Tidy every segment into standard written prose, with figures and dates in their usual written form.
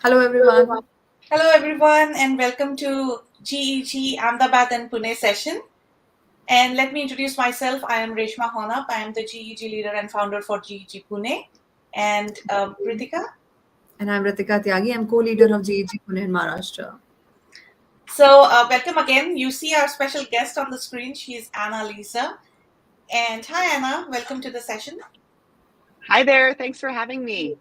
Hello, everyone. Hello, everyone, and welcome to GEG Ahmedabad and Pune session. And let me introduce myself. I am Reshma Honap. I am the GEG leader and founder for GEG Pune. And Ritika. And I'm Ritika Tyagi. I'm co-leader of GEG Pune in Maharashtra. So, welcome again. You see our special guest on the screen. She's Anna Lisa. And hi, Anna. Welcome to the session. Hi there. Thanks for having me.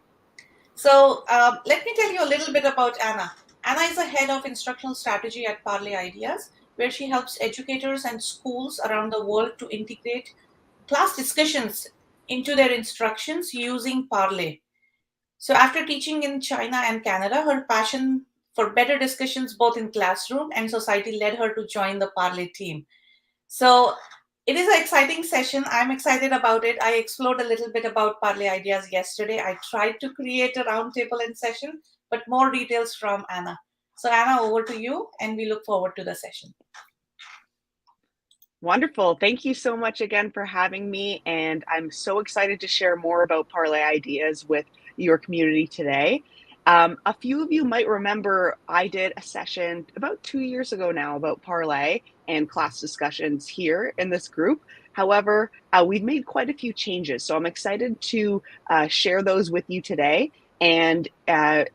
So, let me tell you a little bit about Anna. Anna is the head of instructional strategy at Parlay Ideas, where she helps educators and schools around the world to integrate class discussions into their instructions using Parlay. So, after teaching in China and Canada, her passion for better discussions both in classroom and society led her to join the Parlay team. So, it is an exciting session. I'm excited about it. I explored a little bit about Parlay Ideas yesterday. I tried to create a roundtable and session, but more details from Anna. So, Anna, over to you, and we look forward to the session. Wonderful. Thank you so much again for having me. And I'm so excited to share more about Parlay Ideas with your community today. A few of you might remember I did a session about 2 years ago now about Parlay and class discussions here in this group. However, we've made quite a few changes. So I'm excited to share those with you today. And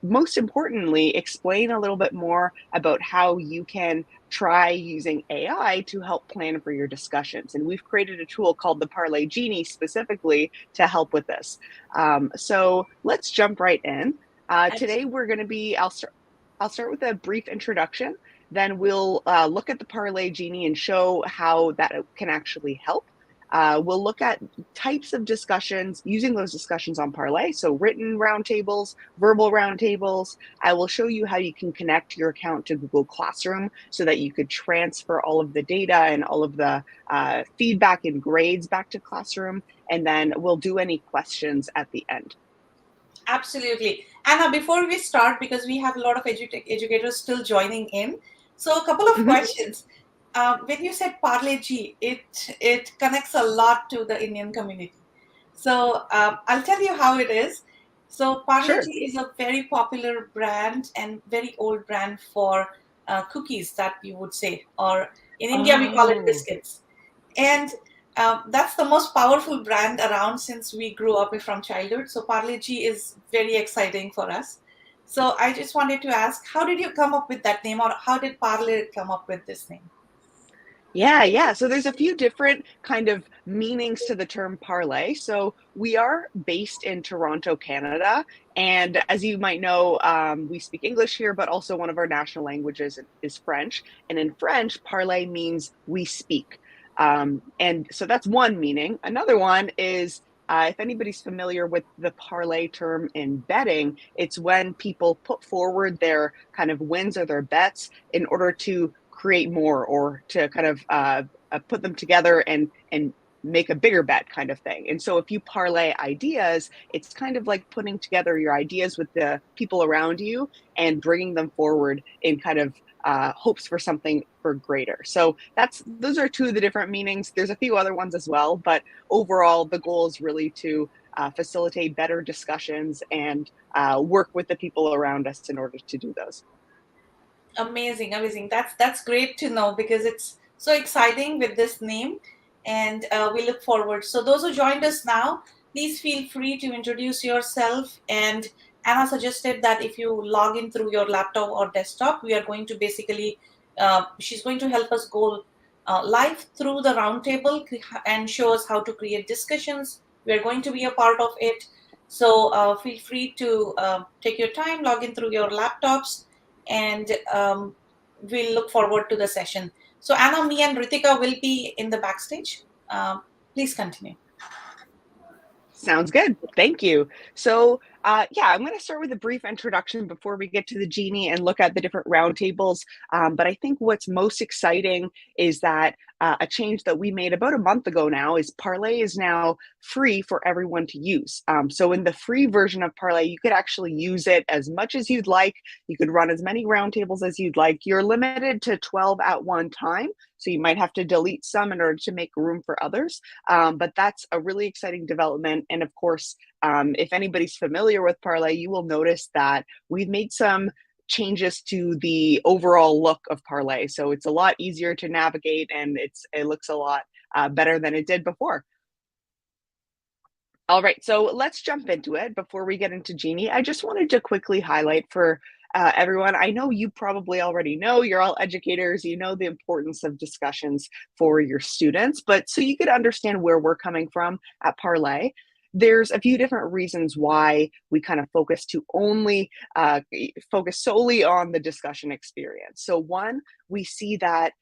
most importantly, explain a little bit more about how you can try using AI to help plan for your discussions. And we've created a tool called the Parlay Genie specifically to help with this. So let's jump right in. Today we're going to be, I'll start with a brief introduction. Then we'll look at the Parlay Genie and show how that can actually help. We'll look at types of discussions using those discussions on Parlay. So written roundtables, verbal roundtables. I will show you how you can connect your account to Google Classroom so that you could transfer all of the data and all of the feedback and grades back to Classroom. And then we'll do any questions at the end. Absolutely. Anna, before we start, because we have a lot of educators still joining in, so a couple of questions. When you said Parlay G, it connects a lot to the Indian community. So I'll tell you how it is. So Parlay Sure. G is a very popular brand and very old brand for cookies, that you would say, or in India we call it Oh. biscuits. And that's the most powerful brand around since we grew up from childhood. So Parlay G is very exciting for us. So I just wanted to ask, how did you come up with that name, or how did Parlay come up with this name? Yeah. So there's a few different kind of meanings to the term parlay. So we are based in Toronto, Canada. And as you might know, we speak English here, but also one of our national languages is French. And in French, parlay means we speak. And so that's one meaning. Another one is if anybody's familiar with the parlay term in betting, it's when people put forward their kind of wins or their bets in order to create more or to kind of put them together and make a bigger bet kind of thing. And so if you parlay ideas, it's kind of like putting together your ideas with the people around you and bringing them forward in kind of hopes for something for greater. So those are two of the different meanings. There's a few other ones as well, but overall the goal is really to facilitate better discussions and work with the people around us in order to do those. Amazing, amazing. That's great to know, because it's so exciting with this name, and we look forward. So those who joined us now, please feel free to introduce yourself. And Anna suggested that if you log in through your laptop or desktop, we are going to basically, she's going to help us go live through the roundtable and show us how to create discussions. We are going to be a part of it. So feel free to take your time, log in through your laptops, and we'll look forward to the session. So Anna, me, and Ritika will be in the backstage. Please continue. Sounds good. Thank you. So, I'm going to start with a brief introduction before we get to the genie and look at the different roundtables. But I think what's most exciting is that a change that we made about a month ago now is Parlay is now free for everyone to use. So, in the free version of Parlay, you could actually use it as much as you'd like. You could run as many roundtables as you'd like. You're limited to 12 at one time. So, you might have to delete some in order to make room for others. But that's a really exciting development. And of course, If anybody's familiar with Parlay, you will notice that we've made some changes to the overall look of Parlay. So it's a lot easier to navigate, and it looks a lot better than it did before. All right, so let's jump into it. Before we get into Genie, I just wanted to quickly highlight for everyone. I know you probably already know, you're all educators, you know the importance of discussions for your students, but so you could understand where we're coming from at Parlay, there's a few different reasons why we kind of focus solely on the discussion experience. So one, we see that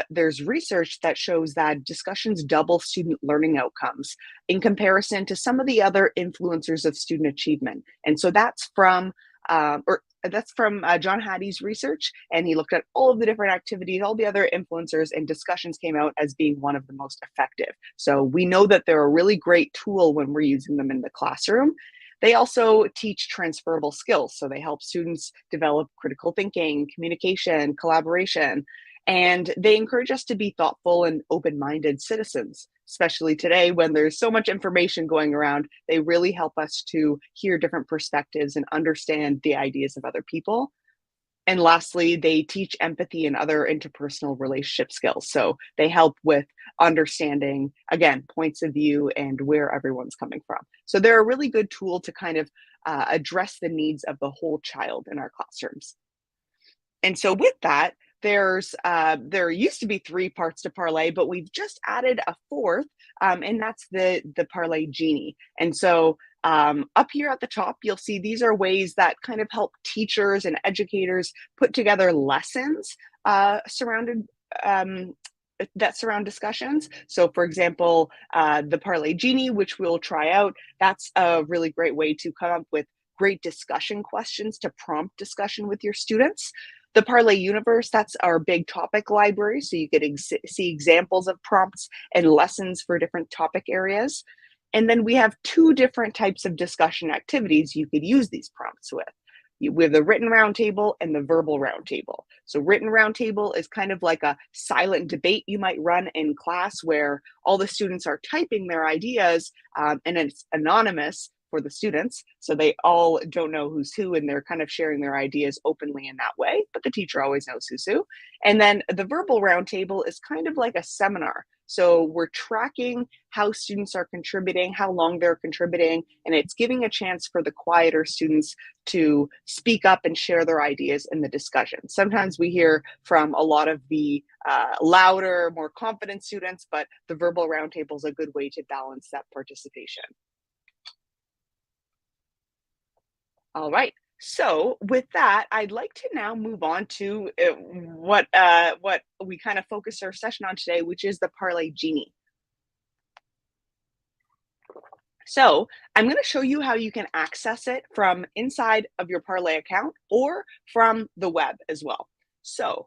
there's research that shows that discussions double student learning outcomes in comparison to some of the other influencers of student achievement. And so that's from John Hattie's research, and he looked at all of the different activities, all the other influencers, and discussions came out as being one of the most effective. So we know that they're a really great tool when we're using them in the classroom. They also teach transferable skills. So they help students develop critical thinking, communication, collaboration, and they encourage us to be thoughtful and open-minded citizens, especially today when there's so much information going around. They really help us to hear different perspectives and understand the ideas of other people. And lastly, they teach empathy and other interpersonal relationship skills. So they help with understanding, again, points of view and where everyone's coming from. So they're a really good tool to kind of address the needs of the whole child in our classrooms. And so with that, there used to be 3 parts to Parlay, but we've just added a 4th, and that's the Parlay Genie. And so up here at the top, you'll see these are ways that kind of help teachers and educators put together lessons surround discussions. So for example, the Parlay Genie, which we'll try out, that's a really great way to come up with great discussion questions to prompt discussion with your students. The Parlay Universe, that's our big topic library, so you could see examples of prompts and lessons for different topic areas. And then we have 2 different types of discussion activities you could use these prompts with. We have the written roundtable and the verbal roundtable. So written roundtable is kind of like a silent debate you might run in class where all the students are typing their ideas, and it's anonymous for the students, so they all don't know who's who, and they're kind of sharing their ideas openly in that way, but the teacher always knows who's who. And then the verbal roundtable is kind of like a seminar. So we're tracking how students are contributing, how long they're contributing, and it's giving a chance for the quieter students to speak up and share their ideas in the discussion. Sometimes we hear from a lot of the louder, more confident students, but the verbal roundtable is a good way to balance that participation. All right. So with that, I'd like to now move on to what we kind of focus our session on today, which is the Parlay Genie. So I'm going to show you how you can access it from inside of your Parlay account or from the web as well. So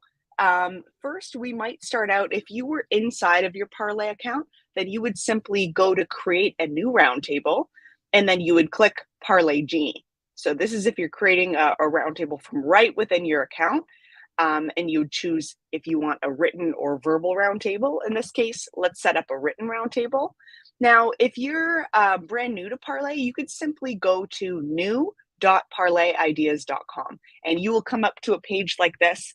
first, we might start out, if you were inside of your Parlay account, then you would simply go to create a new roundtable, and then you would click Parlay Genie. So this is if you're creating a roundtable from right within your account, and you would choose if you want a written or verbal roundtable. In this case, let's set up a written roundtable. Now, if you're brand new to Parlay, you could simply go to new.parlayideas.com, and you will come up to a page like this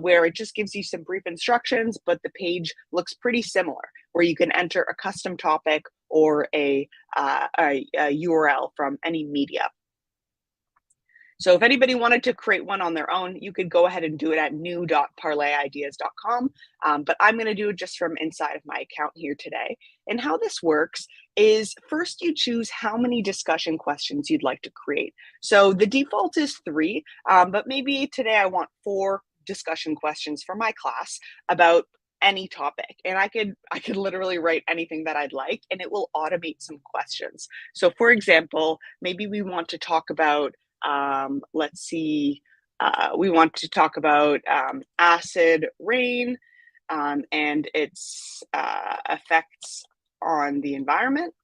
where it just gives you some brief instructions, but the page looks pretty similar, where you can enter a custom topic or a URL from any media. So if anybody wanted to create one on their own, you could go ahead and do it at new.parlayideas.com. But I'm going to do it just from inside of my account here today. And how this works is first you choose how many discussion questions you'd like to create. So the default is 3, but maybe today I want 4 discussion questions for my class about any topic, and I could literally write anything that I'd like, and it will automate some questions. So for example, maybe we want to talk about we want to talk about acid rain and its effects on the environment.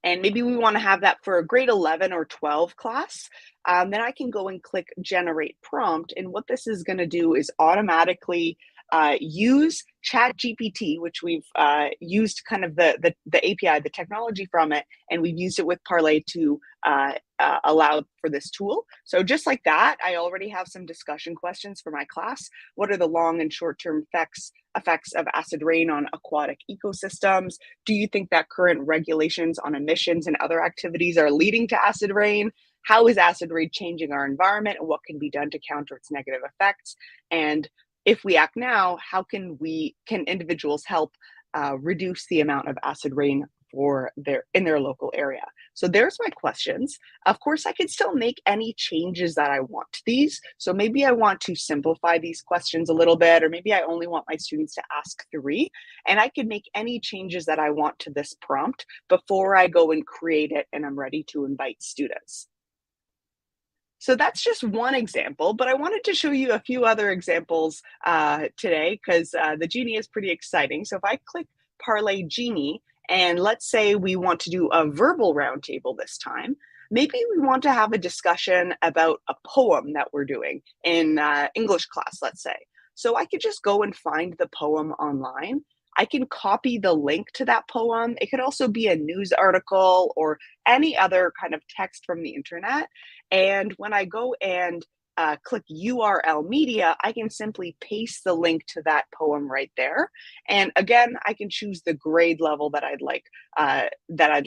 And maybe we want to have that for a grade 11 or 12 class. Then I can go and click generate prompt. And what this is going to do is automatically use ChatGPT, which we've used kind of the API, the technology from it, and we've used it with Parlay to allow for this tool. So just like that, I already have some discussion questions for my class. What are the long and short-term effects of acid rain on aquatic ecosystems? Do you think that current regulations on emissions and other activities are leading to acid rain? How is acid rain changing our environment, and what can be done to counter its negative effects? And if we act now, how can individuals help reduce the amount of acid rain in their local area? So there's my questions. Of course, I could still make any changes that I want to these. So maybe I want to simplify these questions a little bit, or maybe I only want my students to ask 3, and I can make any changes that I want to this prompt before I go and create it and I'm ready to invite students. So that's just one example, but I wanted to show you a few other examples today because the Genie is pretty exciting. So if I click Parlay Genie, and let's say we want to do a verbal roundtable this time, maybe we want to have a discussion about a poem that we're doing in English class, let's say. So I could just go and find the poem online. I can copy the link to that poem. It could also be a news article or any other kind of text from the internet. And when I go and click URL media, I can simply paste the link to that poem right there. And again, I can choose the grade level that I'd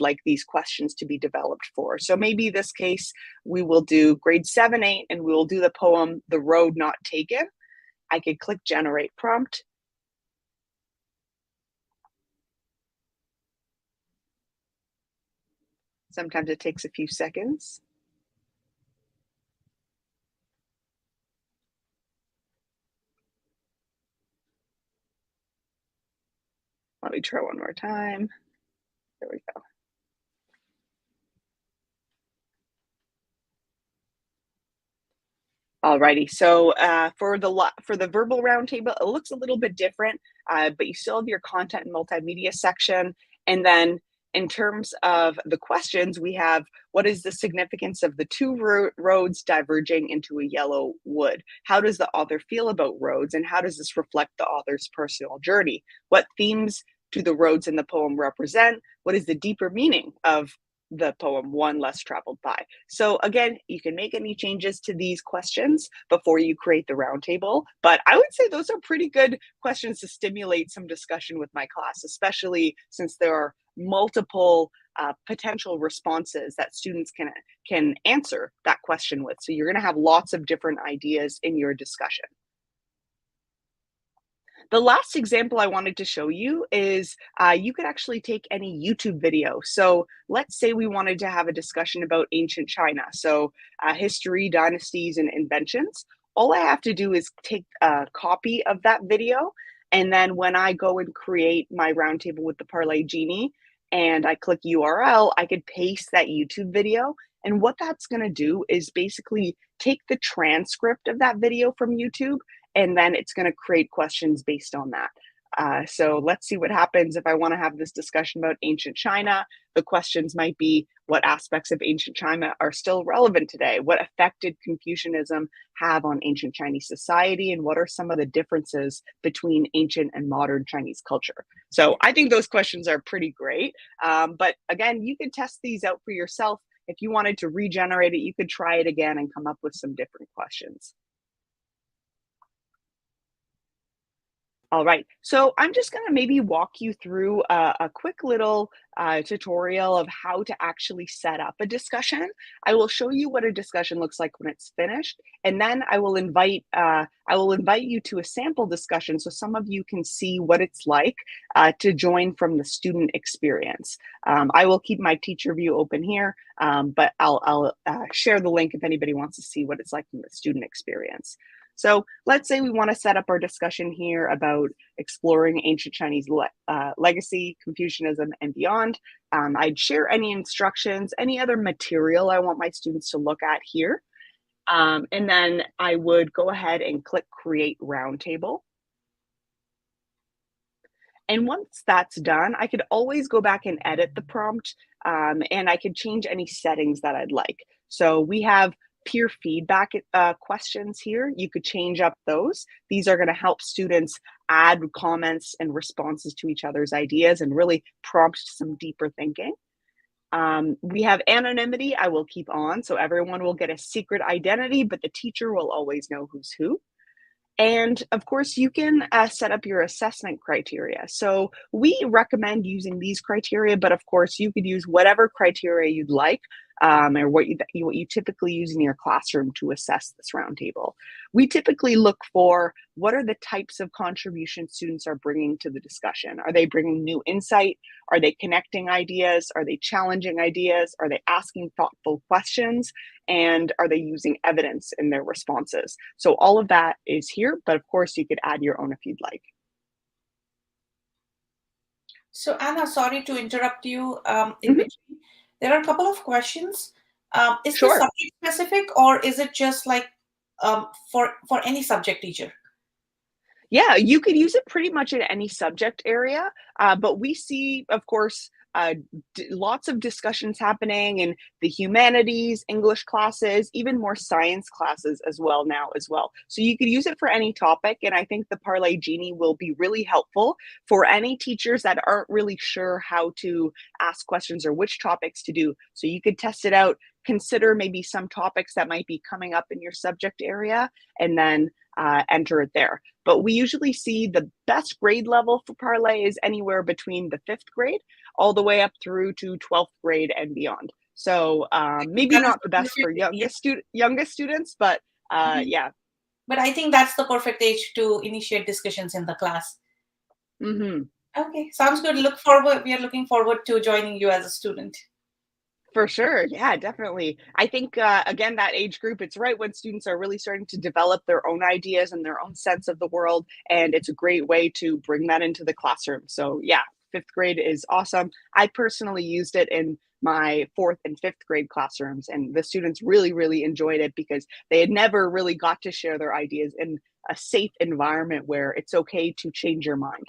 like these questions to be developed for. So maybe this case, we will do grade 7, 8, and we will do the poem, The Road Not Taken. I could click generate prompt. Sometimes it takes a few seconds. Let me try one more time. There we go. Alrighty, so for the verbal roundtable, it looks a little bit different, but you still have your content and multimedia section. And then in terms of the questions, we have, what is the significance of the 2 roads diverging into a yellow wood? How does the author feel about roads, and how does this reflect the author's personal journey? What themes do the roads in the poem represent? What is the deeper meaning of the poem One Less Traveled By? So again, you can make any changes to these questions before you create the roundtable, but I would say those are pretty good questions to stimulate some discussion with my class, especially since there are multiple potential responses that students can answer that question with. So you're going to have lots of different ideas in your discussion. The last example I wanted to show you is you could actually take any YouTube video. So let's say we wanted to have a discussion about ancient China. So history, dynasties, and inventions. All I have to do is take a copy of that video. And then when I go and create my roundtable with the Parlay Genie and I click URL, I could paste that YouTube video. And what that's going to do is basically take the transcript of that video from YouTube, and then it's going to create questions based on that. So let's see what happens if I want to have this discussion about ancient China. The questions might be, what aspects of ancient China are still relevant today? What effect did Confucianism have on ancient Chinese society? And what are some of the differences between ancient and modern Chinese culture? So I think those questions are pretty great. But again, you can test these out for yourself. If you wanted to regenerate it, you could try it again and come up with some different questions. All right, so I'm just going to maybe walk you through a quick little tutorial of how to actually set up a discussion. I will show you what a discussion looks like when it's finished, and then I will invite you to a sample discussion so some of you can see what it's like to join from the student experience. I will keep my teacher view open here, but I'll share the link if anybody wants to see what it's like from the student experience. So let's say we want to set up our discussion here about exploring ancient Chinese legacy, Confucianism, and beyond. I'd share any instructions, any other material I want my students to look at here. And then I would go ahead and click Create Roundtable. And once that's done, I could always go back and edit the prompt, and I could change any settings that I'd like. So we have peer feedback questions here. You could change up those. These are going to help students add comments and responses to each other's ideas and really prompt some deeper thinking. We have anonymity. I will keep on. So everyone will get a secret identity, but the teacher will always know who's who. And of course, you can set up your assessment criteria. So we recommend using these criteria, but of course, you could use whatever criteria you'd like, or what you typically use in your classroom to assess this roundtable. We typically look for what are the types of contributions students are bringing to the discussion. Are they bringing new insight? Are they connecting ideas? Are they challenging ideas? Are they asking thoughtful questions? And are they using evidence in their responses? So all of that is here, but of course you could add your own if you'd like. So Anna, sorry to interrupt you in between. There are a couple of questions. Is Sure. this subject specific, or is it just like for any subject teacher? Yeah, you could use it pretty much in any subject area, but we see, of course, lots of discussions happening in the humanities, English classes, even more science classes as well now as well. So you could use it for any topic, and I think the Parlay Genie will be really helpful for any teachers that aren't really sure how to ask questions or which topics to do. So you could test it out, consider maybe some topics that might be coming up in your subject area, and then enter it there. But we usually see the best grade level for Parlay is anywhere between the 5th grade all the way up through to 12th grade and beyond. So maybe not the best for youngest students, but yeah. But I think that's the perfect age to initiate discussions in the class. Okay, sounds good. We are looking forward to joining you as a student. For sure. Yeah, definitely. I think, again, that age group, it's right when students are really starting to develop their own ideas and their own sense of the world. And it's a great way to bring that into the classroom. So yeah, 5th grade is awesome. I personally used it in my 4th and 5th grade classrooms, and the students really, really enjoyed it because they had never really got to share their ideas in a safe environment where it's okay to change your mind.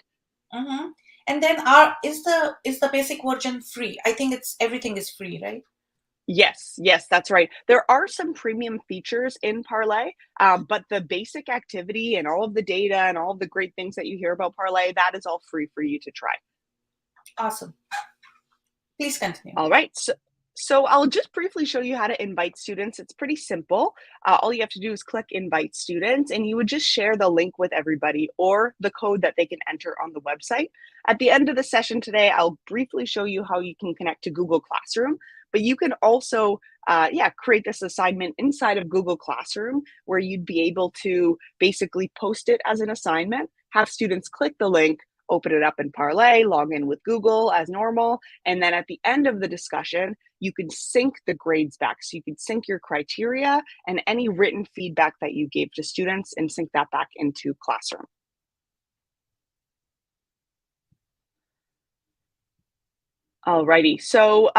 And then is the basic version free? I think everything is free, right? Yes, that's right. There are some premium features in Parlay, but the basic activity and all of the data and all of the great things that you hear about Parlay, that is all free for you to try. Awesome. Please continue. All right. So I'll just briefly show you how to invite students. It's pretty simple. All you have to do is click invite students, and you would just share the link with everybody or the code that they can enter on the website. At the end of the session today, I'll briefly show you how you can connect to Google Classroom, but you can also create this assignment inside of Google Classroom where you'd be able to basically post it as an assignment, have students click the link, open it up in Parlay, log in with Google as normal, and then at the end of the discussion, you can sync the grades back. So you can sync your criteria and any written feedback that you gave to students and sync that back into Classroom. Alrighty, so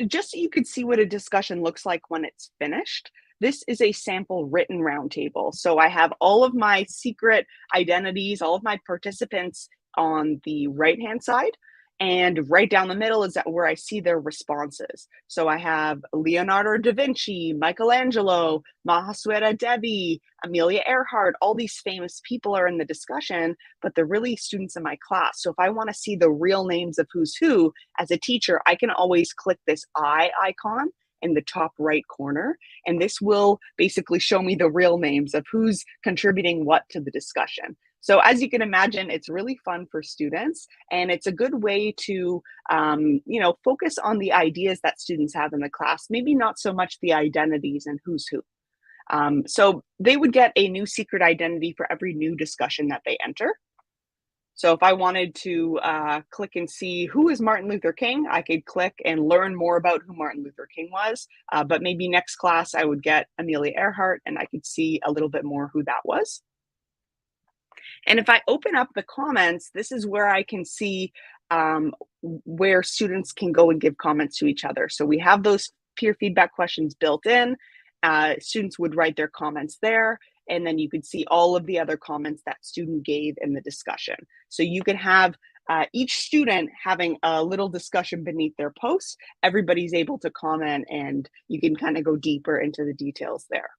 just so you could see what a discussion looks like when it's finished, this is a sample written roundtable. So I have all of my secret identities, all of my participants on the right-hand side, and right down the middle is where I see their responses. So I have Leonardo da Vinci, Michelangelo, Mahasweta Devi, Amelia Earhart, all these famous people are in the discussion, but they're really students in my class. So if I want to see the real names of who's who, as a teacher, I can always click this eye icon in the top right corner, and this will basically show me the real names of who's contributing what to the discussion. So as you can imagine, it's really fun for students, and it's a good way to, focus on the ideas that students have in the class, maybe not so much the identities and who's who. So they would get a new secret identity for every new discussion that they enter. So if I wanted to click and see who is Martin Luther King, I could click and learn more about who Martin Luther King was. But maybe next class I would get Amelia Earhart, and I could see a little bit more who that was. And if I open up the comments, this is where I can see where students can go and give comments to each other. So we have those peer feedback questions built in. Students would write their comments there, and then you could see all of the other comments that student gave in the discussion. So you can have each student having a little discussion beneath their post, everybody's able to comment and you can kind of go deeper into the details there.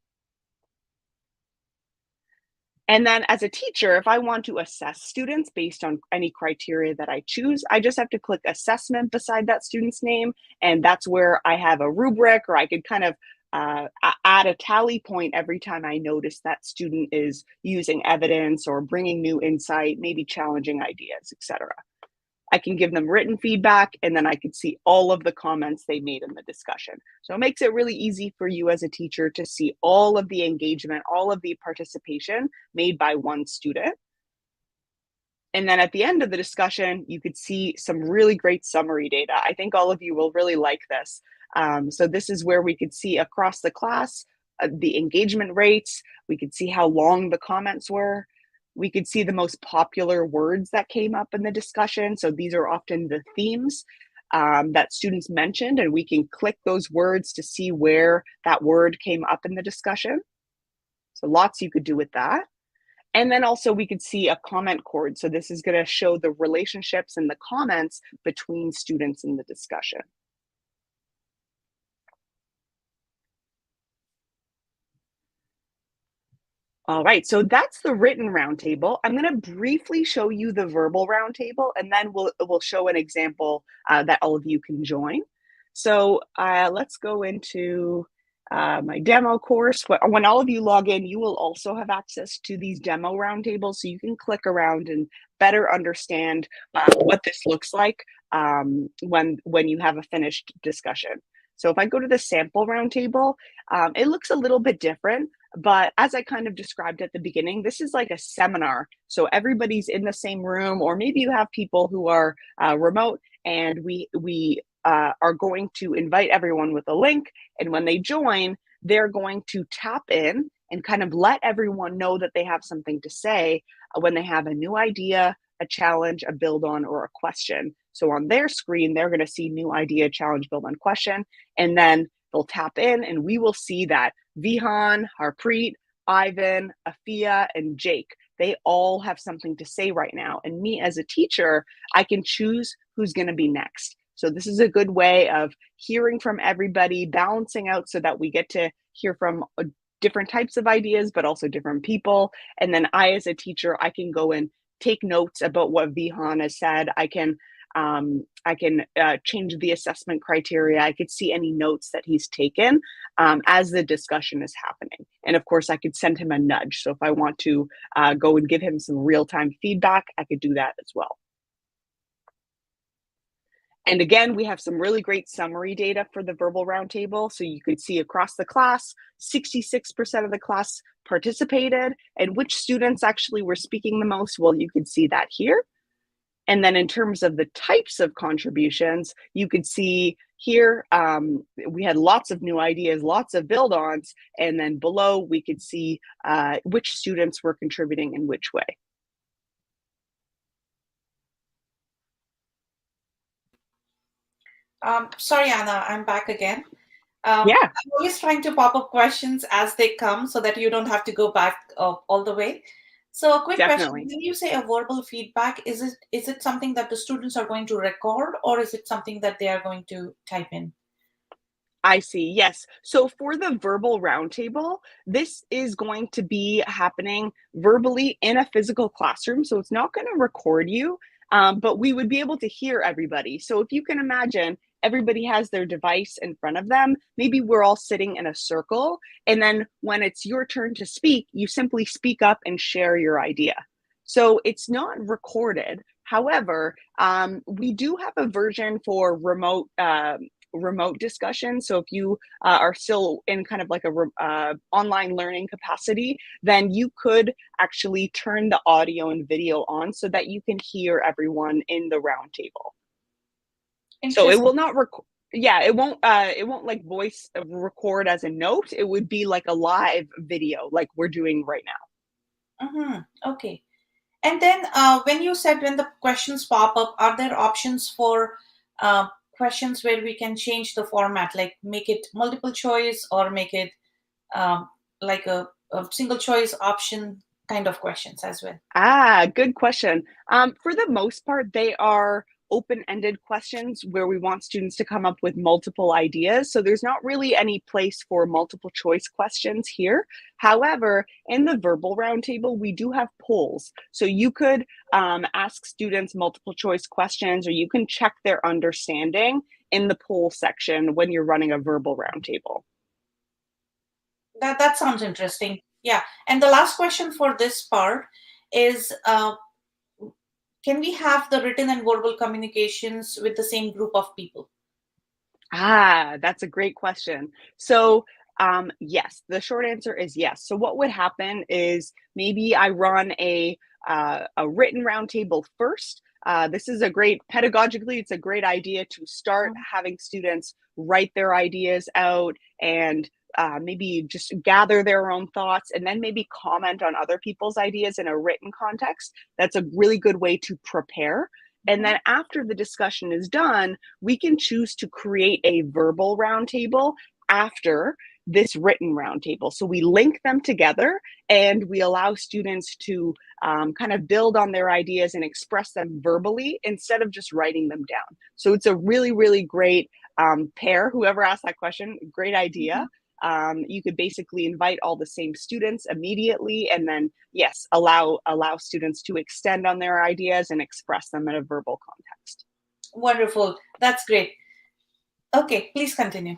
And then as a teacher, if I want to assess students based on any criteria that I choose, I just have to click assessment beside that student's name. And that's where I have a rubric, or I could kind of add a tally point every time I notice that student is using evidence or bringing new insight, maybe challenging ideas, etc. I can give them written feedback, and then I can see all of the comments they made in the discussion. So it makes it really easy for you as a teacher to see all of the engagement, all of the participation made by one student. And then at the end of the discussion, you could see some really great summary data. I think all of you will really like this. So this is where we could see across the class, the engagement rates. We could see how long the comments were. We could see the most popular words that came up in the discussion. So these are often the themes that students mentioned, and we can click those words to see where that word came up in the discussion. So lots you could do with that. And then also we could see a comment cord. So this is going to show the relationships and the comments between students in the discussion. All right, so that's the written roundtable. I'm going to briefly show you the verbal roundtable, and then we'll show an example that all of you can join. So let's go into my demo course. When all of you log in, you will also have access to these demo roundtables, so you can click around and better understand what this looks like when you have a finished discussion. So if I go to the sample roundtable, it looks a little bit different. But as I kind of described at the beginning, this is like a seminar. So everybody's in the same room, or maybe you have people who are remote, and we are going to invite everyone with a link. And when they join, they're going to tap in and kind of let everyone know that they have something to say when they have a new idea, a challenge, a build on, or a question. So on their screen, they're going to see new idea, challenge, build on, question, and then they'll tap in and we will see that Vihan, Harpreet, Ivan, Afia, and Jake, they all have something to say right now. And me as a teacher, I can choose who's going to be next. So this is a good way of hearing from everybody, balancing out so that we get to hear from different types of ideas, but also different people. And then I, as a teacher, I can go and take notes about what Vihan has said. I can change the assessment criteria. I could see any notes that he's taken as the discussion is happening. And of course, I could send him a nudge. So if I want to go and give him some real-time feedback, I could do that as well. And again, we have some really great summary data for the verbal roundtable. So you could see across the class, 66% of the class participated, and which students actually were speaking the most. Well, you could see that here. And then in terms of the types of contributions, you could see here, we had lots of new ideas, lots of build-ons, and then below we could see which students were contributing in which way. Sorry, Anna, I'm back again. Yeah. I'm always trying to pop up questions as they come so that you don't have to go back all the way. So a quick Definitely. question, when you say a verbal feedback, is it something that the students are going to record, or is it something that they are going to type in? I see. Yes. So for the verbal roundtable, this is going to be happening verbally in a physical classroom. So it's not going to record you, but we would be able to hear everybody. So if you can imagine, everybody has their device in front of them. Maybe we're all sitting in a circle. And then when it's your turn to speak, you simply speak up and share your idea. So it's not recorded. However, we do have a version for remote discussion. So if you are still in kind of like a online learning capacity, then you could actually turn the audio and video on so that you can hear everyone in the roundtable. So it will not record. Yeah, it won't like voice record as a note. It would be like a live video like we're doing right now. Mm-hmm. Okay. And then when you said when the questions pop up, are there options for questions where we can change the format, like make it multiple choice or make it like a single choice option kind of questions as well? Good question. For the most part, they are open-ended questions where we want students to come up with multiple ideas. So there's not really any place for multiple choice questions here. However, in the verbal roundtable, we do have polls. So you could ask students multiple choice questions, or you can check their understanding in the poll section when you're running a verbal roundtable. That sounds interesting. Yeah. And the last question for this part is, can we have the written and verbal communications with the same group of people? That's a great question. So, yes, the short answer is yes. So what would happen is maybe I run a written roundtable first. This is a great pedagogically, it's a great idea to start having students write their ideas out and maybe just gather their own thoughts and then maybe comment on other people's ideas in a written context. That's a really good way to prepare. And then after the discussion is done, we can choose to create a verbal roundtable after this written roundtable. So we link them together and we allow students to kind of build on their ideas and express them verbally instead of just writing them down. So it's a really, really great pair. Whoever asked that question, great idea. You could basically invite all the same students immediately and then, yes, allow students to extend on their ideas and express them in a verbal context. Wonderful. That's great. Okay, please continue.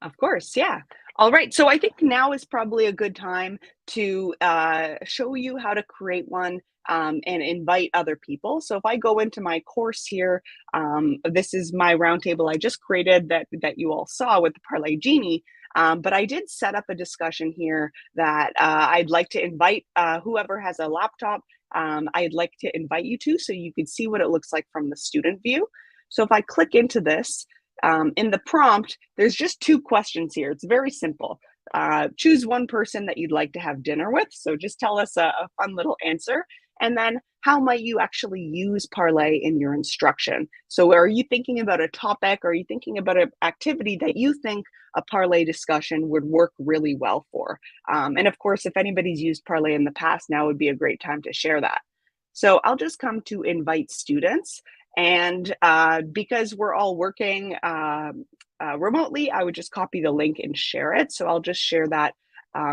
Of course, yeah. All right, so I think now is probably a good time to show you how to create one and invite other people. So if I go into my course here, this is my roundtable I just created that you all saw with the Parlay Genie. But I did set up a discussion here that I'd like to invite whoever has a laptop, I'd like to invite you to so you could see what it looks like from the student view. So if I click into this, in the prompt, there's just 2 questions here. It's very simple. Choose one person that you'd like to have dinner with. So just tell us a fun little answer. And then how might you actually use Parlay in your instruction? So are you thinking about a topic? Or are you thinking about an activity that you think a Parlay discussion would work really well for? And of course, if anybody's used Parlay in the past, now would be a great time to share that. So I'll just come to invite students. And because we're all working remotely, I would just copy the link and share it. So I'll just share that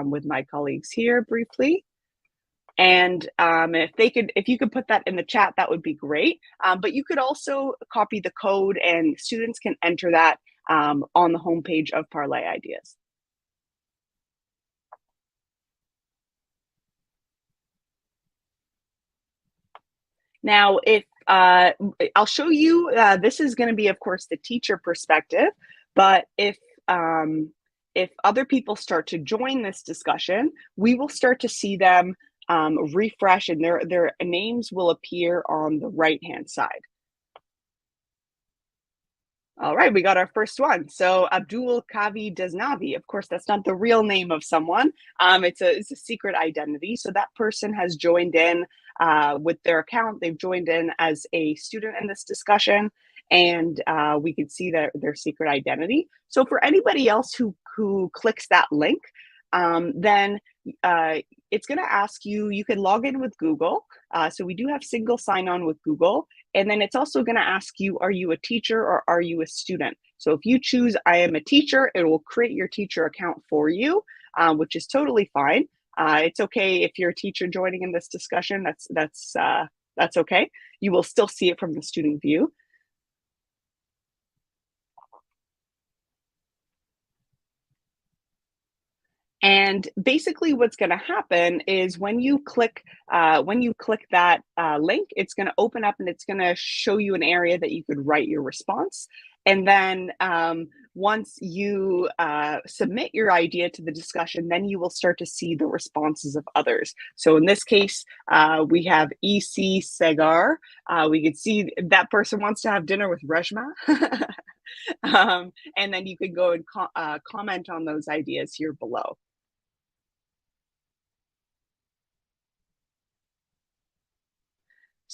with my colleagues here briefly. And if you could put that in the chat, that would be great. But you could also copy the code and students can enter that on the homepage of Parlay Ideas. Now, if I'll show you, this is going to be, of course, the teacher perspective, but if other people start to join this discussion, we will start to see them refresh and their names will appear on the right-hand side. All right, we got our first one. So Abdul Kavi Desnavi, of course, that's not the real name of someone. It's a secret identity. So that person has joined in with their account. They've joined in as a student in this discussion, and we can see their secret identity. So for anybody else who clicks that link, then it's going to ask you, you can log in with Google. So we do have single sign-on with Google. And then it's also going to ask you, are you a teacher or are you a student? So if you choose, I am a teacher, it will create your teacher account for you, which is totally fine. It's okay if you're a teacher joining in this discussion, that's okay. You will still see it from the student view. And basically what's going to happen is when you click that link, it's going to open up and it's going to show you an area that you could write your response. And then once you submit your idea to the discussion, then you will start to see the responses of others. So in this case, we have EC Segar. We could see that person wants to have dinner with Reshma. And then you can go and comment on those ideas here below.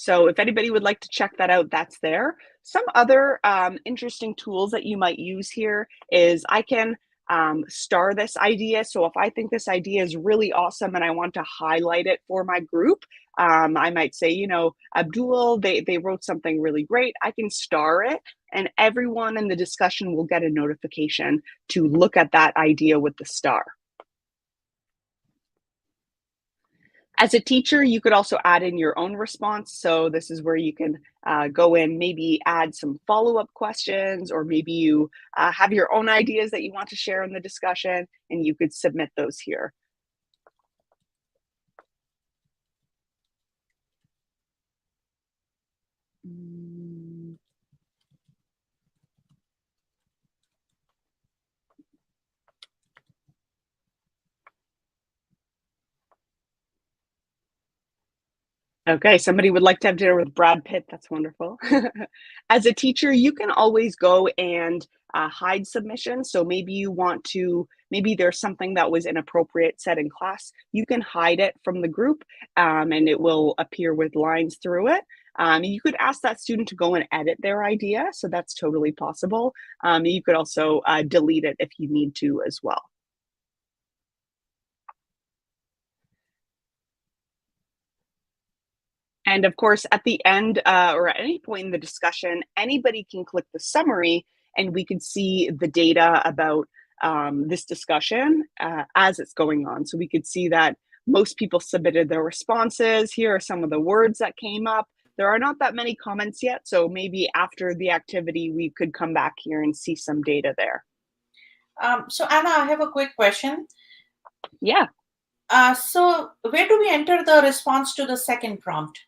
So if anybody would like to check that out, that's there. Some other interesting tools that you might use here is I can star this idea. So if I think this idea is really awesome and I want to highlight it for my group, I might say, you know, Abdul, they wrote something really great. I can star it, and everyone in the discussion will get a notification to look at that idea with the star. As a teacher, you could also add in your own response. So this is where you can go in, maybe add some follow-up questions, or maybe you have your own ideas that you want to share in the discussion, and you could submit those here. Okay, somebody would like to have dinner with Brad Pitt. That's wonderful. As a teacher, you can always go and hide submissions. So maybe you want to, maybe there's something that was inappropriate said in class. You can hide it from the group, and it will appear with lines through it. You could ask that student to go and edit their idea. So that's totally possible. You could also delete it if you need to as well. And of course, at the end or at any point in the discussion, anybody can click the summary and we can see the data about this discussion as it's going on. So we could see that most people submitted their responses. Here are some of the words that came up. There are not that many comments yet, so maybe after the activity, we could come back here and see some data there. So Anna, I have a quick question. Yeah. So where do we enter the response to the second prompt?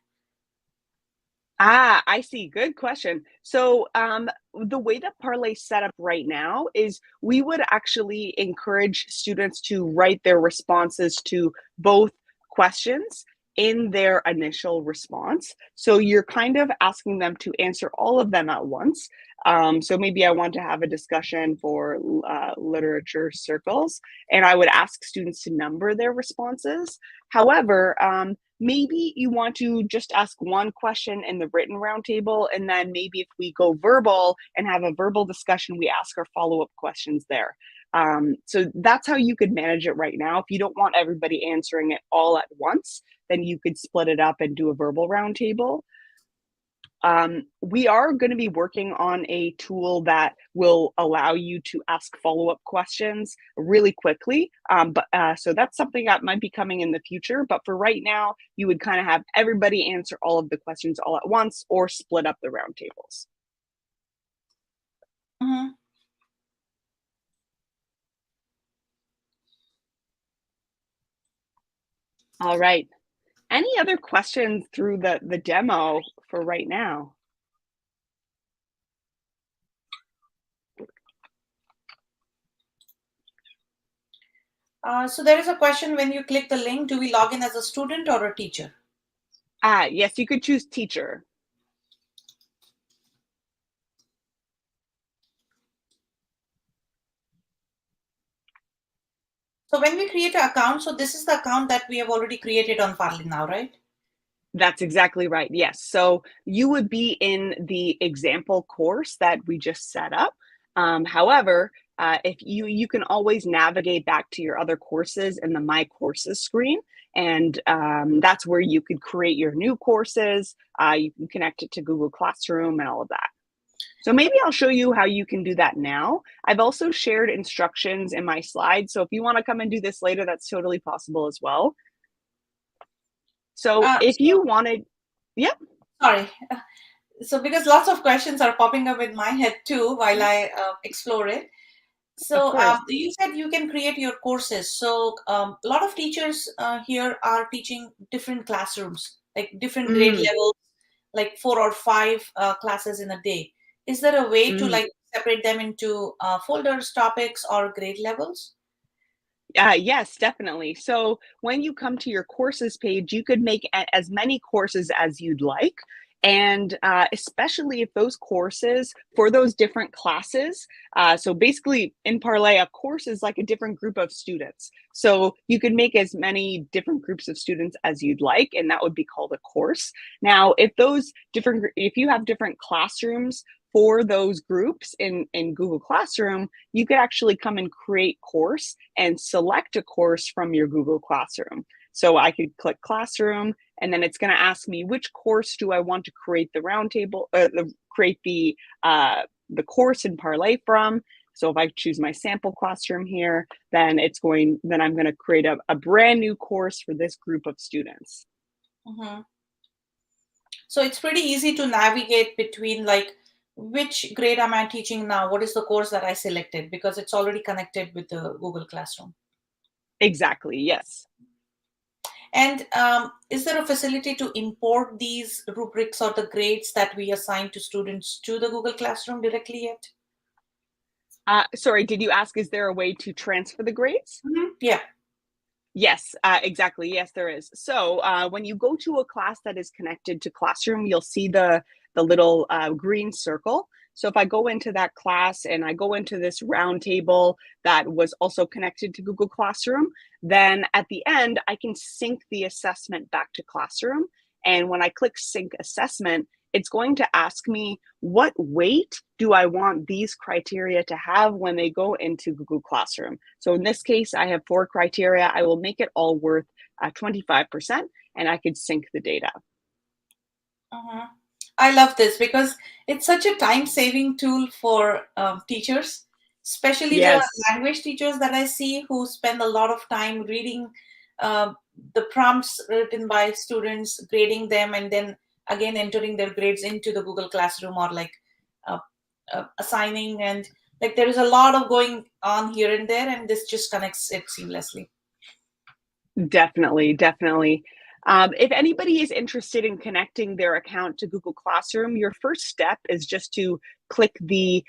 I see. Good question. So the way that Parlay's set up right now is we would actually encourage students to write their responses to both questions in their initial response. So you're kind of asking them to answer all of them at once. So maybe I want to have a discussion for literature circles, and I would ask students to number their responses. However, maybe you want to just ask one question in the written roundtable, and then maybe if we go verbal and have a verbal discussion, we ask our follow-up questions there. So that's how you could manage it right now. If you don't want everybody answering it all at once, then you could split it up and do a verbal roundtable. We are going to be working on a tool that will allow you to ask follow-up questions really quickly. So that's something that might be coming in the future. But for right now, you would kind of have everybody answer all of the questions all at once or split up the roundtables. Mm-hmm. All right. Any other questions through the demo for right now? So there is a question, when you click the link, do we log in as a student or a teacher? Yes, you could choose teacher. So when we create an account, so this is the account that we have already created on Parlay now, right? That's exactly right. Yes. So you would be in the example course that we just set up. However, if you can always navigate back to your other courses in the My Courses screen, and that's where you could create your new courses. You can connect it to Google Classroom and all of that. So maybe I'll show you how you can do that now. I've also shared instructions in my slides. So if you want to come and do this later, that's totally possible as well. So if you wanted, yep. Sorry. So because lots of questions are popping up in my head too while I explore it. So you said you can create your courses. So a lot of teachers here are teaching different classrooms, like different grade levels, like 4 or 5 classes in a day. Is there a way to like separate them into folders, topics, or grade levels? Yes, definitely. So when you come to your courses page, you could make as many courses as you'd like. And especially if those courses for those different classes, so basically in Parlay, a course is like a different group of students. So you could make as many different groups of students as you'd like, and that would be called a course. Now, if you have different classrooms for those groups in Google Classroom, you could actually come and create course and select a course from your Google Classroom. So I could click Classroom, and then it's going to ask me which course do I want to create the roundtable, create the course in Parlay from. So if I choose my sample classroom here, then I'm going to create a brand new course for this group of students. Mm-hmm. So it's pretty easy to navigate between like which grade am I teaching now? What is the course that I selected? Because it's already connected with the Google Classroom. Exactly, yes. And is there a facility to import these rubrics or the grades that we assign to students to the Google Classroom directly yet? Sorry, did you ask, is there a way to transfer the grades? Mm-hmm. Yeah. Yes, exactly. Yes, there is. So when you go to a class that is connected to Classroom, you'll see the little green circle. So if I go into that class and I go into this round table that was also connected to Google Classroom, then at the end, I can sync the assessment back to Classroom. And when I click Sync Assessment, it's going to ask me what weight do I want these criteria to have when they go into Google Classroom. So in this case, I have 4 criteria. I will make it all worth 25%, and I could sync the data. Uh-huh. I love this because it's such a time-saving tool for teachers, especially the language teachers that I see who spend a lot of time reading the prompts written by students, grading them, and then again entering their grades into the Google Classroom or like assigning, and like there is a lot of going on here and there, and this just connects it seamlessly. Definitely. If anybody is interested in connecting their account to Google Classroom, your first step is just to click the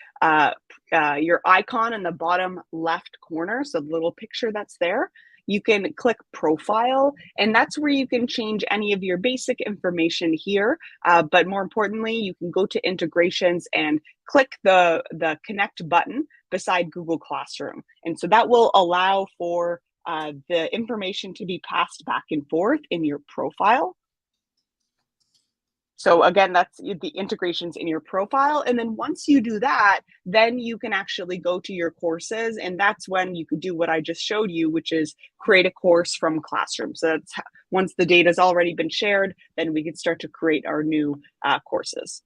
your icon in the bottom left corner, so the little picture that's there. You can click Profile, and that's where you can change any of your basic information here. But more importantly, you can go to Integrations and click the Connect button beside Google Classroom. And so that will allow for the information to be passed back and forth in your profile. So again, that's the integrations in your profile. And then once you do that, then you can actually go to your courses. And that's when you could do what I just showed you, which is create a course from Classroom. So that's once the data has already been shared, then we can start to create our new courses.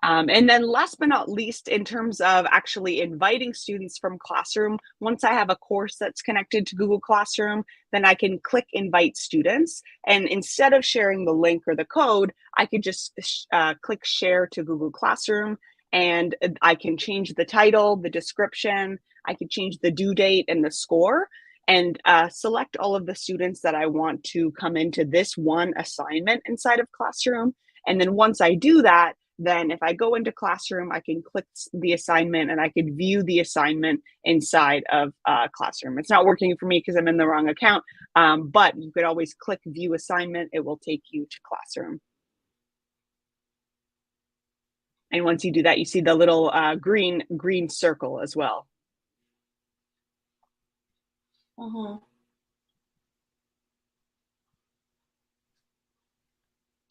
And then last but not least, in terms of actually inviting students from Classroom, once I have a course that's connected to Google Classroom, then I can click Invite Students. And instead of sharing the link or the code, I could just click Share to Google Classroom, and I can change the title, the description, I could change the due date and the score, and select all of the students that I want to come into this one assignment inside of Classroom. And then once I do that, then if I go into Classroom, I can click the assignment and I can view the assignment inside of Classroom. It's not working for me because I'm in the wrong account, but you could always click View Assignment. It will take you to Classroom. And once you do that, you see the little green circle as well. Mm-hmm.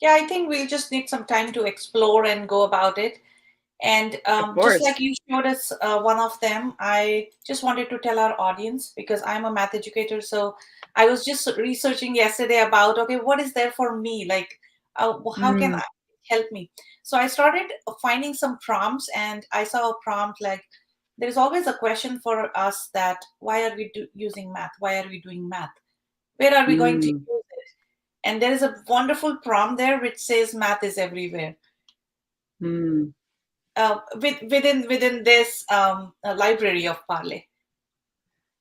Yeah, I think we'll just need some time to explore and go about it. And just like you showed us one of them, I just wanted to tell our audience, because I'm a math educator. So I was just researching yesterday about, okay, what is there for me? Like, how can I help me? So I started finding some prompts, and I saw a prompt like, there's always a question for us that, why are we using math? Why are we doing math? Where are we going to use it? And there is a wonderful prompt there which says math is everywhere. Within this library of Parlay.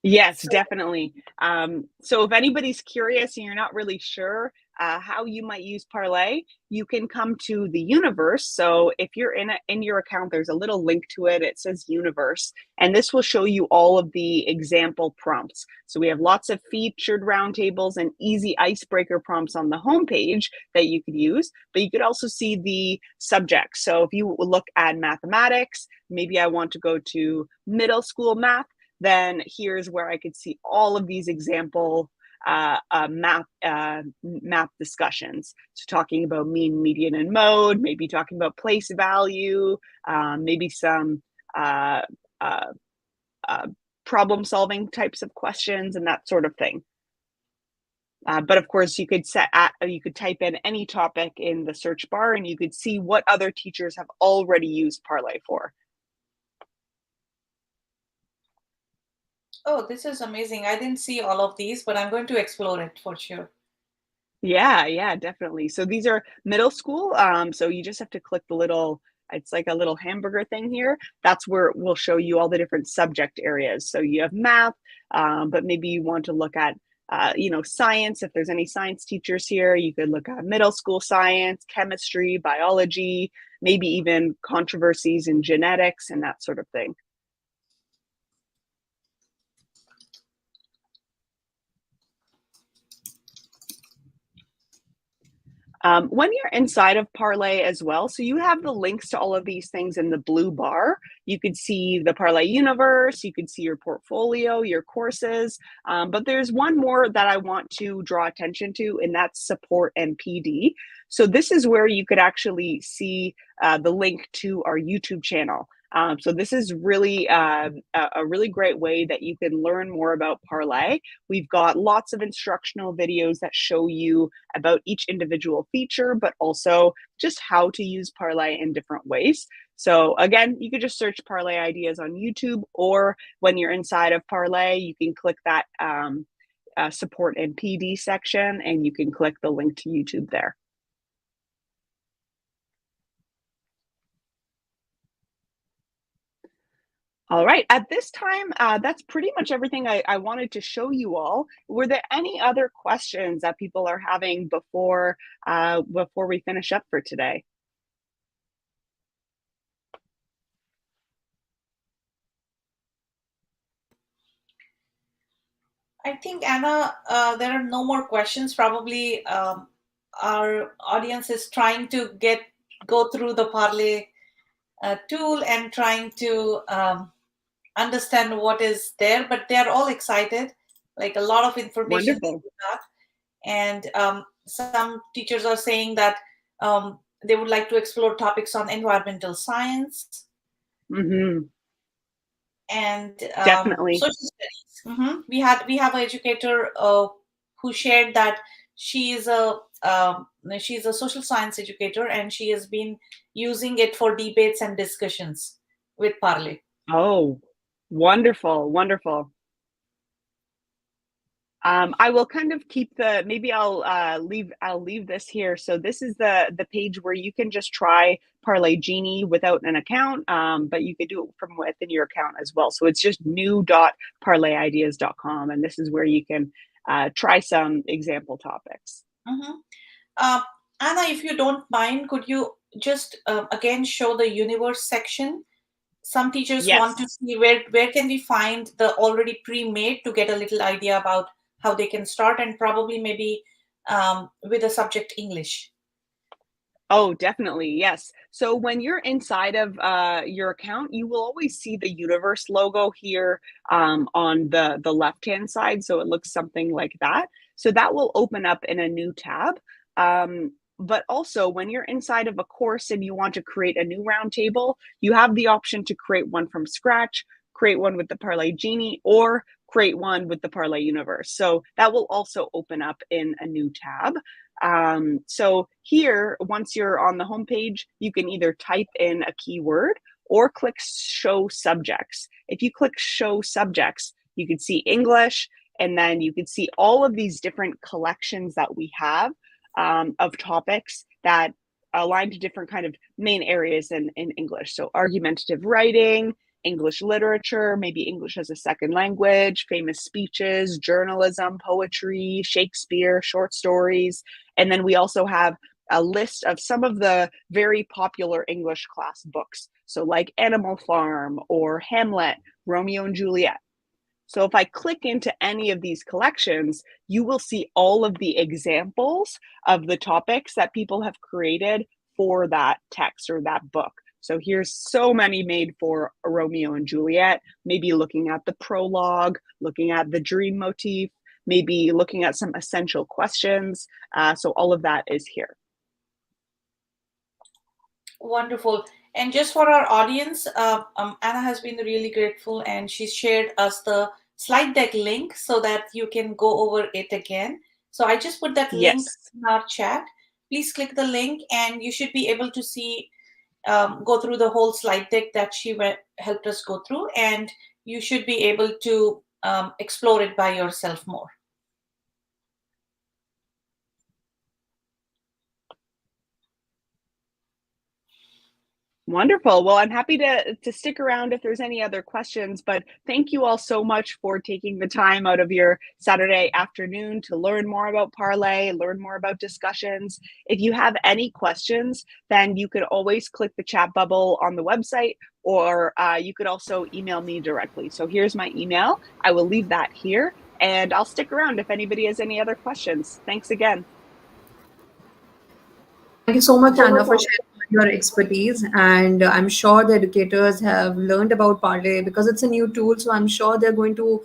Yes, definitely. So if anybody's curious and you're not really sure how you might use Parlay, you can come to the universe. So if you're in your account, there's a little link to it. It says universe, and this will show you all of the example prompts. So we have lots of featured roundtables and easy icebreaker prompts on the homepage that you could use, but you could also see the subjects. So if you look at mathematics, maybe I want to go to middle school math, then here's where I could see all of these example math discussions. So talking about mean, median, and mode, maybe talking about place value, maybe some problem solving types of questions and that sort of thing. But of course, you could type in any topic in the search bar, and you could see what other teachers have already used Parlay for. Oh, this is amazing. I didn't see all of these, but I'm going to explore it for sure. Yeah, definitely. So these are middle school. So you just have to click the little, it's like a little hamburger thing here. That's where we'll show you all the different subject areas. So you have math, but maybe you want to look at, science. If there's any science teachers here, you could look at middle school science, chemistry, biology, maybe even controversies in genetics and that sort of thing. When you're inside of Parlay as well, so you have the links to all of these things in the blue bar. You could see the Parlay universe, you could see your portfolio, your courses, but there's one more that I want to draw attention to, and that's support and PD. So this is where you could actually see the link to our YouTube channel. So this is really a really great way that you can learn more about Parlay. We've got lots of instructional videos that show you about each individual feature, but also just how to use Parlay in different ways. So again, you could just search Parlay Ideas on YouTube, or when you're inside of Parlay, you can click that support and PD section, and you can click the link to YouTube there. All right, at this time, that's pretty much everything I wanted to show you all. Were there any other questions that people are having before we finish up for today? I think, Anna, there are no more questions. Probably our audience is trying to go through the Parlay tool and trying to understand what is there, but they're all excited. Like a lot of information. Wonderful. And some teachers are saying that they would like to explore topics on environmental science. Mm-hmm. And Definitely. social studies. Mm-hmm. We have an educator who shared that she's a social science educator, and she has been using it for debates and discussions with Parlay. Oh, wonderful. I will kind of keep maybe I'll leave this here. So this is the page where you can just try Parlay Genie without an account, but you could do it from within your account as well. So it's just new.parlayideas.com, and this is where you can try some example topics. Mm-hmm. Anna, if you don't mind, could you just again show the universe section? Some teachers want to see where can we find the already pre-made to get a little idea about how they can start, and probably maybe with the subject English. Oh, definitely. Yes. So when you're inside of your account, you will always see the universe logo here on the left-hand side. So it looks something like that. So that will open up in a new tab. But also when you're inside of a course and you want to create a new roundtable, you have the option to create one from scratch, create one with the Parlay Genie, or create one with the Parlay Universe. So that will also open up in a new tab. So here, once you're on the homepage, you can either type in a keyword or click show subjects. If you click show subjects, you can see English, and then you can see all of these different collections that we have of topics that align to different kind of main areas in English. So argumentative writing, English literature, maybe English as a second language, famous speeches, journalism, poetry, Shakespeare, short stories. And then we also have a list of some of the very popular English class books. So like Animal Farm or Hamlet, Romeo and Juliet. So if I click into any of these collections, you will see all of the examples of the topics that people have created for that text or that book. So here's so many made for Romeo and Juliet, maybe looking at the prologue, looking at the dream motif, maybe looking at some essential questions. So all of that is here. Wonderful. And just for our audience, Anna has been really grateful, and she's shared us the slide deck link so that you can go over it again. So I just put that link Yes. in our chat. Please click the link, and you should be able to see, go through the whole slide deck that she helped us go through, and you should be able to explore it by yourself more. Wonderful. Well, I'm happy to stick around if there's any other questions, but thank you all so much for taking the time out of your Saturday afternoon to learn more about Parlay, learn more about discussions. If you have any questions, then you could always click the chat bubble on the website, or you could also email me directly. So here's my email. I will leave that here, and I'll stick around if anybody has any other questions. Thanks again. Thank you so much, Anna, for sharing your expertise. And I'm sure the educators have learned about Parlay because it's a new tool. So I'm sure they're going to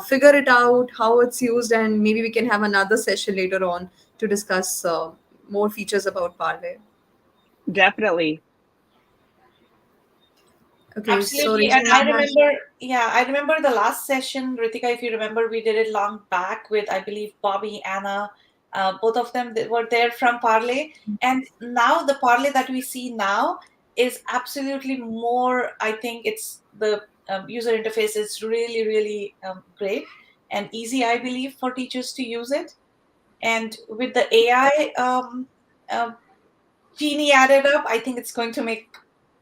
figure it out, how it's used, and maybe we can have another session later on to discuss more features about Parlay. Definitely. Okay, so Absolutely. And Regina I has. remember the last session, Ritika, if you remember, we did it long back with, I believe, Bobby, Anna. Both of them were there from Parlay. And now the Parlay that we see now is absolutely more, I think it's the user interface is really, really great and easy, I believe, for teachers to use it. And with the AI Genie added up, I think it's going to make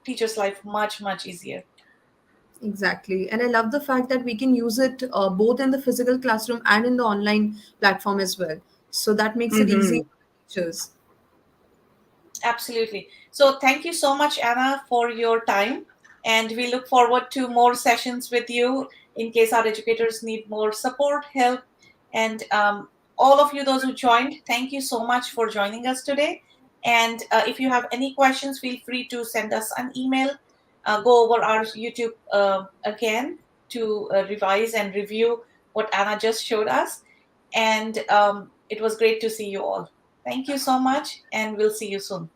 teachers' life much, much easier. Exactly. And I love the fact that we can use it both in the physical classroom and in the online platform as well. So that makes it easy Mm-hmm. for teachers. Absolutely. So thank you so much, Anna, for your time. And we look forward to more sessions with you in case our educators need more support, help. And all of you, those who joined, thank you so much for joining us today. And if you have any questions, feel free to send us an email. Go over our YouTube again to revise and review what Anna just showed us. And it was great to see you all. Thank you so much, and we'll see you soon.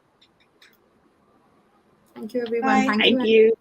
Thank you, everyone. Bye. Thank you. Thank you.